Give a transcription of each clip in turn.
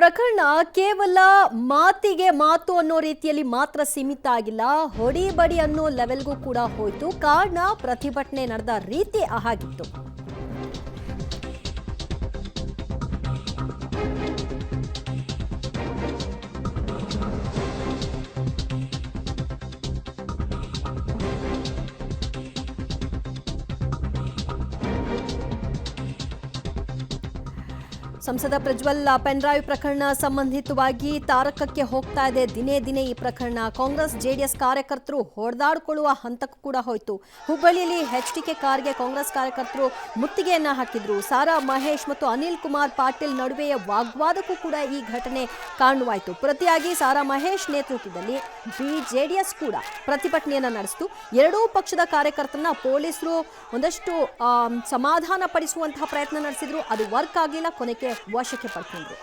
ಪ್ರಕರಣ ಕೇವಲ ಮಾತಿಗೆ ಮಾತು ಅನ್ನೋ ರೀತಿಯಲ್ಲಿ ಮಾತ್ರ ಸೀಮಿತ ಆಗಿಲ್ಲ, ಹೊಡಿ ಬಡಿ ಅನ್ನೋ ಲೆವೆಲ್ಗೂ ಕೂಡ ಹೋಯ್ತು. ಕಾರಣ ಪ್ರತಿಭಟನೆ ನಡೆದ ರೀತಿ ಹಾಗಿತ್ತು. ಸಂಸದ ಪ್ರಜ್ವಲ್ ಪೆನ್ಡ್ರೈವ್ ಪ್ರಕರಣ ಸಂಬಂಧಿತವಾಗಿ ತಾರಕಕ್ಕೆ ಹೋಗ್ತಾ ಇದೆ. ದಿನೇ ದಿನೇ ಈ ಪ್ರಕರಣ ಕಾಂಗ್ರೆಸ್ ಜೆಡಿಎಸ್ ಕಾರ್ಯಕರ್ತರು ಹೊಡೆದಾಡಿಕೊಳ್ಳುವ ಹಂತಕ್ಕೂ ಕೂಡ ಹೋಯಿತು. ಹುಬ್ಬಳ್ಳಿಯಲ್ಲಿ ಎಚ್ಡಿಕೆ ಕಾರ್ಗೆ ಕಾಂಗ್ರೆಸ್ ಕಾರ್ಯಕರ್ತರು ಮುತ್ತಿಗೆಯನ್ನ ಹಾಕಿದ್ರು. ಸಾರಾ ಮಹೇಶ್ ಮತ್ತು ಅನಿಲ್ ಕುಮಾರ್ ಪಾಟೀಲ್ ನಡುವೆಯ ವಾಗ್ವಾದಕ್ಕೂ ಕೂಡ ಈ ಘಟನೆ ಕಾರಣವಾಯಿತು. ಪ್ರತಿಯಾಗಿ ಸಾರಾ ಮಹೇಶ್ ನೇತೃತ್ವದಲ್ಲಿ ಜೆಡಿಎಸ್ ಕೂಡ ಪ್ರತಿಭಟನೆಯನ್ನ ನಡೆಸಿತು. ಎರಡೂ ಪಕ್ಷದ ಕಾರ್ಯಕರ್ತರನ್ನ ಪೊಲೀಸರು ಒಂದಷ್ಟು ಸಮಾಧಾನ ಪಡಿಸುವಂತಹ ಪ್ರಯತ್ನ ನಡೆಸಿದ್ರು. ಅದು ವರ್ಕ್ ಆಗಲಿಲ್ಲ. ಕೊನೆಗೆ ವಶಕ್ಕೆ ಪಡ್ಕೊಂಡ್ರು.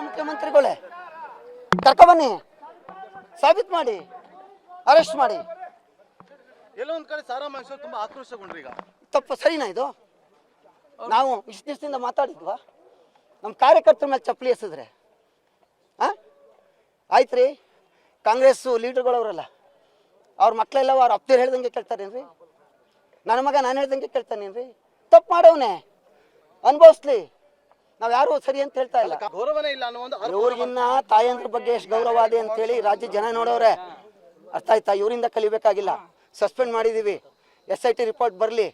ಮುಖ್ಯಮಂತ್ರಿಗಳೇ ಕರ್ಕೊಂಡ್ಬನ್ನಿ, ಸಾಬೀತು ಮಾಡಿ, ಅರೆಸ್ಟ್ ಮಾಡಿ. ಎಲ್ಲೋ ಒಂದ್ ಕಡೆ ಸಾರಾ ಮಹೇಶ್ ತುಂಬಾ ಆಕ್ರೋಶಗೊಂಡ್ರು. ಈಗ ತಪ್ಪು ಸರಿನಾ ಇದು? ನಾವು ಇಷ್ಟು ದಿವಸದಿಂದ ಮಾತಾಡಿದ್ವಾ? ನಮ್ಮ ಕಾರ್ಯಕರ್ತರ ಮೇಲೆ ಚಪ್ಪಲಿ ಎಸೆದ್ರೆ ಆಯ್ತು ರೀ. ಕಾಂಗ್ರೆಸ್ ಲೀಡರ್ಗಳವರಲ್ಲ, ಅವ್ರ ಮಕ್ಕಳೆಲ್ಲ ಅವ್ರ ಅಪ್ತಿರು ಹೇಳ್ದಂಗೆ ಕೇಳ್ತಾರೇನ್ರಿ? ನನ್ನ ಮಗ ನಾನು ಹೇಳ್ದಂಗೆ ಕೇಳ್ತಾನೇನ್ರಿ? ತಪ್ಪು ಮಾಡವನೇ ಅನುಭವಿಸ್ಲಿ. ನಾವ್ ಯಾರು ಸರಿ ಅಂತ ಹೇಳ್ತಾ ಇಲ್ಲ. ಗೌರವನೇ ಇಲ್ಲ ಅನ್ನೋ ಒಂದು ಇವ್ರಿಗಿನ್ನ ತಾಯಂದ್ರ ಬಗ್ಗೆ ಎಷ್ಟು ಗೌರವ ಇದೆ ಅಂತ ಹೇಳಿ ರಾಜ್ಯ ಜನ ನೋಡವ್ರೆ. ಅರ್ಥ ಆಯ್ತಾ? ಇವರಿಂದ ಕಲಿಬೇಕಾಗಿಲ್ಲ. ಸಸ್ಪೆಂಡ್ ಮಾಡಿದೀವಿ. SIT ರಿಪೋರ್ಟ್ ಬರಲಿ,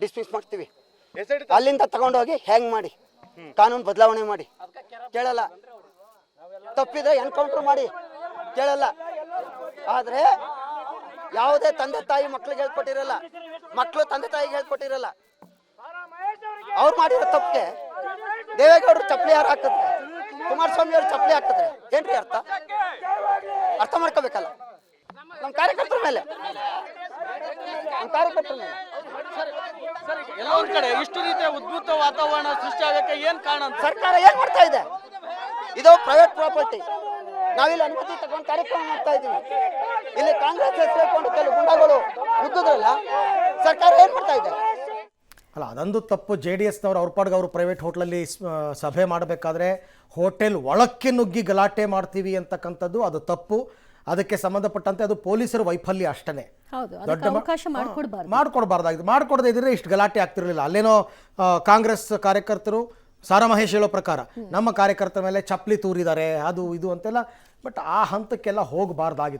ಡಿಸ್ಮಿಸ್ ಮಾಡ್ತೀವಿ. ಅಲ್ಲಿಂದ ತಗೊಂಡೋಗಿ ಹ್ಯಾಂಗ್ ಮಾಡಿ ಕಾನೂನು ಬದಲಾವಣೆ ಮಾಡಿ. ಕೇಳಲ್ಲ. ತಪ್ಪಿದ್ರೆ ಎನ್ಕೌಂಟರ್ ಮಾಡಿ, ಕೇಳಲ್ಲ. ಆದ್ರೆ ಯಾವುದೇ ತಂದೆ ತಾಯಿ ಮಕ್ಳಿಗೆ ಹೇಳ್ಕೊಟ್ಟಿರಲ್ಲ, ಮಕ್ಳು ತಂದೆ ತಾಯಿಗೆ ಹೇಳ್ಕೊಟ್ಟಿರಲ್ಲ. ಅವ್ರು ಮಾಡಿರೋ ತಪ್ಪಿಗೆ ದೇವೇಗೌಡರು ಚಪ್ಪಲಿ ಯಾರು ಹಾಕಿದ್ರೆ, ಕುಮಾರಸ್ವಾಮಿ ಅವರು ಚಪ್ಪಲಿ ಹಾಕಿದ್ರೆ ಏನ್ರಿ ಅರ್ಥ? ಅರ್ಥ ಮಾಡ್ಕೋಬೇಕಲ್ಲ. ನಮ್ಮ ಕಾರ್ಯಕರ್ತರ ಮೇಲೆ ಎಲ್ಲೋ ಒಂದ್ ಕಡೆ ಇಷ್ಟು ರೀತಿಯ ಉದ್ಭುತ ವಾತಾವರಣ ಸೃಷ್ಟಿ ಆಗಕ್ಕೆ ಏನ್ ಕಾರಣ ಅಂತ ಸರ್ಕಾರ ಏನ್ ಮಾಡ್ತಾ ಇದೆ? ಇದು ಪ್ರೈವೇಟ್ ಪ್ರಾಪರ್ಟಿ. ನಾವಿಲ್ಲಿ ಅನುಮತಿ ತಗೊಂಡು ಕಾರ್ಯಕ್ರಮ ಮಾಡ್ತಾ ಇದೀವಿ. ಇಲ್ಲಿ ಕಾಂಗ್ರೆಸ್ ಸೇರ್ಕೊಂಡು ಕೆಲವು ಗುಂಡಾಗಳು ನುಗ್ಗಿದ್ರಲ್ಲ, ಸರ್ಕಾರ ಏನ್ ಮಾಡ್ತಾ ಇದೆ? ಅಲ್ಲ, ಅದೊಂದು ತಪ್ಪು. JDSನವರು ಅವ್ರ ಪಾಡ್ಗೆ ಅವರು ಪ್ರೈವೇಟ್ ಹೋಟ್ಲಲ್ಲಿ ಸಭೆ ಮಾಡಬೇಕಾದ್ರೆ ಹೋಟೆಲ್ ಒಳಕ್ಕೆ ನುಗ್ಗಿ ಗಲಾಟೆ ಮಾಡ್ತೀವಿ ಅಂತಕ್ಕಂಥದ್ದು ಅದು ತಪ್ಪು. ಅದಕ್ಕೆ ಸಂಬಂಧಪಟ್ಟಂತೆ ಅದು ಪೊಲೀಸರ ವೈಫಲ್ಯ ಅಷ್ಟೇ. ದೊಡ್ಡ ಅವಕಾಶ ಮಾಡ್ಕೊಡ್ಬಾರ್ದಾಗಿತ್ತು. ಮಾಡ್ಕೊಡದೇ ಇದ್ರೆ ಇಷ್ಟು ಗಲಾಟೆ ಆಗ್ತಿರಲಿಲ್ಲ. ಅಲ್ಲೇನೋ ಕಾಂಗ್ರೆಸ್ ಕಾರ್ಯಕರ್ತರು ಸಾರಾ ಮಹೇಶ್ ಹೇಳೋ ಪ್ರಕಾರ ನಮ್ಮ ಕಾರ್ಯಕರ್ತರ ಮೇಲೆ ಚಪ್ಪಲಿ ತೂರಿದ್ದಾರೆ, ಅದು ಇದು ಅಂತೆಲ್ಲ. ಬಟ್ ಆ ಹಂತಕ್ಕೆಲ್ಲ ಹೋಗಬಾರ್ದಾಗಿತ್ತು.